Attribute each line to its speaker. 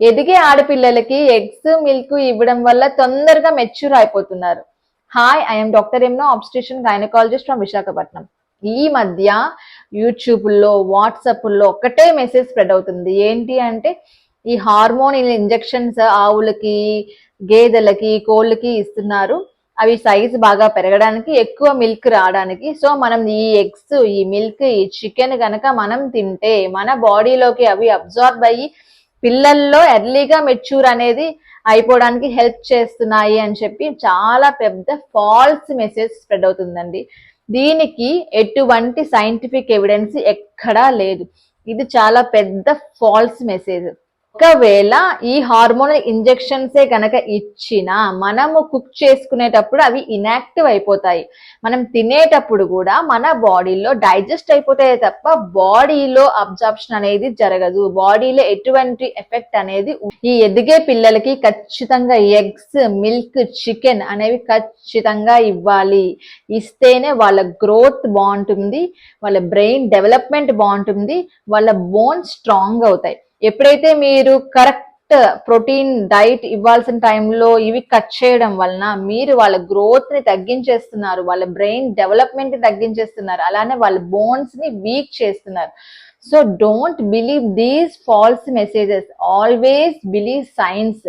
Speaker 1: ఎదిగే ఆడపిల్లలకి eggs milk ఇవ్వడం వల్ల తొందరగా మెచ్యూర్ అయిపోతున్నారు. Hi, I'm doctor amino, obstetrician gynaecologist from Visakhapatnam. ఈ మధ్య యూట్యూబ్లో, వాట్సాప్లో ఒకటే మెసేజ్ స్ప్రెడ్ అవుతుంది. ఏంటి అంటే ఈ హార్మోన్ ఇంజెక్షన్స్ ఆవులకి, గేదెలకి, కోళ్ళకి ఇస్తున్నారు. అవి సైజ్ బాగా పెరగడానికి, ఎక్కువ మిల్క్ రావడానికి. సో మనం ఈ ఎగ్స్, ఈ మిల్క్, ఈ చికెన్ కనుక మనం తింటే మన బాడీలోకి అవి అబ్జార్బ్ అయ్యి పిల్లల్లో ఎర్లీగా మెచ్యూర్ అనేది అయిపోవడానికి హెల్ప్ చేస్తున్నాయి అని చెప్పి చాలా పెద్ద ఫాల్స్ మెసేజ్ స్ప్రెడ్ అవుతుందండి. దీనికి ఎటువంటి సైంటిఫిక్ ఎవిడెన్స్ ఎక్కడా లేదు. ఇది చాలా పెద్ద ఫాల్స్ మెసేజ్. ఒకవేళ ఈ హార్మోనల్ ఇంజెక్షన్సే కనుక ఇచ్చినా మనము కుక్ చేసుకునేటప్పుడు అవి ఇనాక్టివ్ అయిపోతాయి. మనం తినేటప్పుడు కూడా మన బాడీలో డైజెస్ట్ అయిపోతాయి తప్ప బాడీలో అబ్జార్ప్షన్ అనేది జరగదు. బాడీలో ఎటువంటి ఎఫెక్ట్ అనేది ఈ ఎదిగే పిల్లలకి ఖచ్చితంగా ఎగ్స్, మిల్క్, చికెన్ అనేవి ఖచ్చితంగా ఇవ్వాలి. ఇస్తేనే వాళ్ళ గ్రోత్ బాగుంటుంది, వాళ్ళ బ్రెయిన్ డెవలప్మెంట్ బాగుంటుంది, వాళ్ళ బోన్స్ స్ట్రాంగ్ అవుతాయి. ఎప్పుడైతే మీరు కరెక్ట్ ప్రోటీన్ డైట్ ఇవ్వాల్సిన టైంలో ఇవి కట్ చేయడం వలన మీరు వాళ్ళ గ్రోత్ ని తగ్గించేస్తున్నారు, వాళ్ళ బ్రెయిన్ డెవలప్మెంట్ ని తగ్గించేస్తున్నారు, అలానే వాళ్ళ బోన్స్ ని వీక్ చేస్తున్నారు. So don't believe these false messages, always believe science.